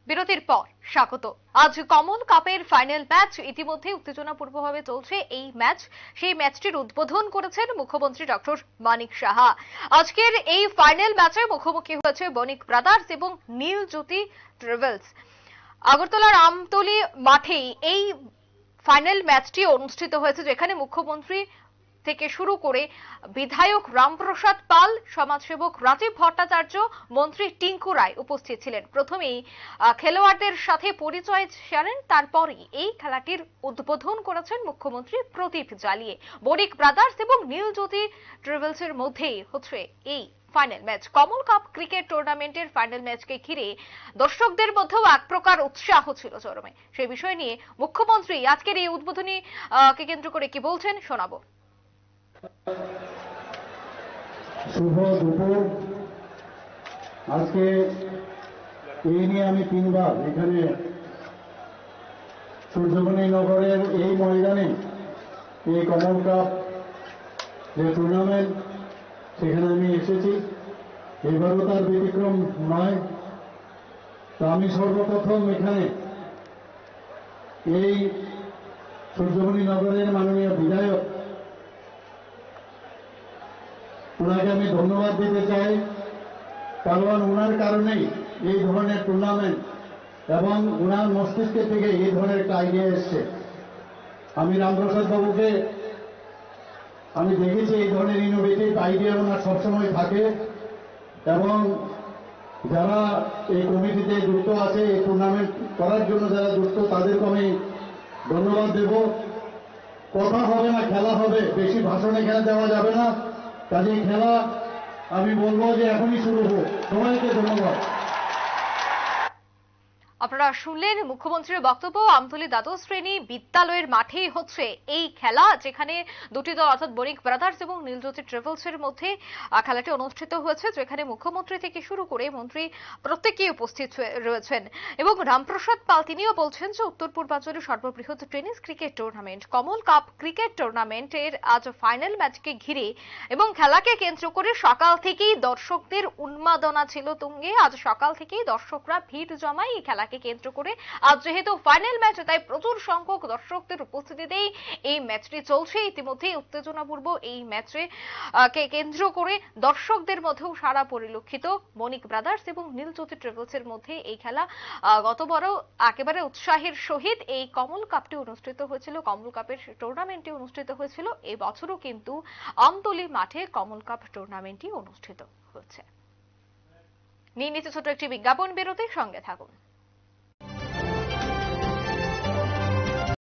বিরতির পর স্বাগত। আজ কমল কাপের ফাইনাল ম্যাচ ইতিমধ্যে উত্তেজনাপূর্ণভাবে চলছে। এই ম্যাচ, সেই ম্যাচটির উদ্বোধন করেছেন মুখ্যমন্ত্রী ডক্টর মানিক সাহা। আজকের এই ফাইনাল ম্যাচে মুখোমুখি হয়েছে বণিক ব্রাদার্স এবং নীলজ্যোতি ট্রাভেলস। আগরতলার আমতলী মাঠেই এই ফাইনাল ম্যাচটি অনুষ্ঠিত হয়েছে, যেখানে মুখ্যমন্ত্রী থেকে শুরু করে বিধায়ক রামপ্রসাদ পাল, সমাজসেবক রাজীব ভট্টাচার্য, মন্ত্রী টিঙ্কু রায় উপস্থিত ছিলেন। প্রথমেই খেলোয়াড়দের সাথে পরিচয় সারেন, তারপরই এই খেলাটির উদ্বোধন করেছেন মুখ্যমন্ত্রী প্রদীপ জ্বালিয়ে। বণিক ব্রাদার্স এবং নীলজ্যোতি ট্রাভেলসের মধ্যেই হচ্ছে এই ফাইনাল ম্যাচ। কমল কাপ ক্রিকেট টুর্নামেন্টের ফাইনাল ম্যাচকে ঘিরে দর্শকদের মধ্যেও এক প্রকার উৎসাহ ছিল চরমে। সেই বিষয় নিয়ে মুখ্যমন্ত্রী আজকের এই উদ্বোধনী কে কেন্দ্র করে কি বলছেন শোনাবো। শুভ দুপুর। আজকে এই নিয়ে আমি তিনবার এখানে সূর্যমণি নগরের এই ময়দানে এই কমল কাপ যে টুর্নামেন্ট, সেখানে আমি এসেছি। এবারও তার ব্যতিক্রম নয়। তা আমি সর্বপ্রথম এখানে এই সূর্যমণি নগরের মাননীয় বিধায়ক, ওনাকে আমি ধন্যবাদ দিতে চাই, কারণ ওনার কারণেই এই ধরনের টুর্নামেন্ট এবং ওনার মস্তিষ্ক থেকে এই ধরনের একটা আইডিয়া এসছে। আমি রামপ্রসাদ বাবুকে আমি দেখেছি এই ধরনের ইনোভেটিভ আইডিয়া ওনার সবসময় থাকে, এবং যারা এই কমিটিতে যুক্ত আছে, এই টুর্নামেন্ট করার জন্য যারা যুক্ত, তাদেরকে আমি ধন্যবাদ দেব। কথা হবে না, খেলা হবে, বেশি ভাষণ এখানে দেওয়া যাবে না। কাজেই খেলা আমি বলবো যে এখনই শুরু হোক। সবাইকে ধন্যবাদ। আপনারা শুনলেন মুখ্যমন্ত্রীর বক্তব্য। আমতলী দ্বাদশ শ্রেণী বিদ্যালয়ের মাঠেই হচ্ছে এই খেলা, যেখানে দুটি দল অর্থাৎ বণিক ব্রাদার্স এবং নীলজ্যোতি ট্রাভেলসের মধ্যে খেলাটি অনুষ্ঠিত হয়েছে, যেখানে মুখ্যমন্ত্রী থেকে শুরু করে মন্ত্রী প্রত্যেকেই উপস্থিত রয়েছেন। এবং রামপ্রসাদ পাল তিনিও বলছেন যে উত্তর পূর্বাঞ্চলের সর্ববৃহৎ টেনিস ক্রিকেট টুর্নামেন্ট কমল কাপ ক্রিকেট টুর্নামেন্টের আজ ফাইনাল ম্যাচকে ঘিরে এবং খেলাকে কেন্দ্র করে সকাল থেকেই দর্শকদের উন্মাদনা ছিল তুঙ্গে। আজ সকাল থেকেই দর্শকরা ভিড় জমায় এই খেলা কেন্দ্র করে। আজ যেহেতু ফাইনাল ম্যাচ, তাই প্রচুর সংখ্যক দর্শকদের উপস্থিতিতেই এই ম্যাচটি চলছে। ইতিমধ্যে উত্তেজনাপূর্ণ এই ম্যাচে কে কেন্দ্র করে দর্শকদের মধ্যেও সারা পরিলক্ষিত। বণিক ব্রাদার্স এবং নীলজ্যোতি ট্রাভেলসের মধ্যে এই খেলা গতবারও একেবারে উৎসাহের সহিত এই কমল কাপটি অনুষ্ঠিত হয়েছিল, কমল কাপের টুর্নামেন্টটি অনুষ্ঠিত হয়েছিল। এই বছরও কিন্তু আমতলী মাঠে কমল কাপ টুর্নামেন্টটি অনুষ্ঠিত হচ্ছে। নিয়ে নিচ্ছে ছোট একটি বিজ্ঞাপন বিরতি, সঙ্গে থাকুন।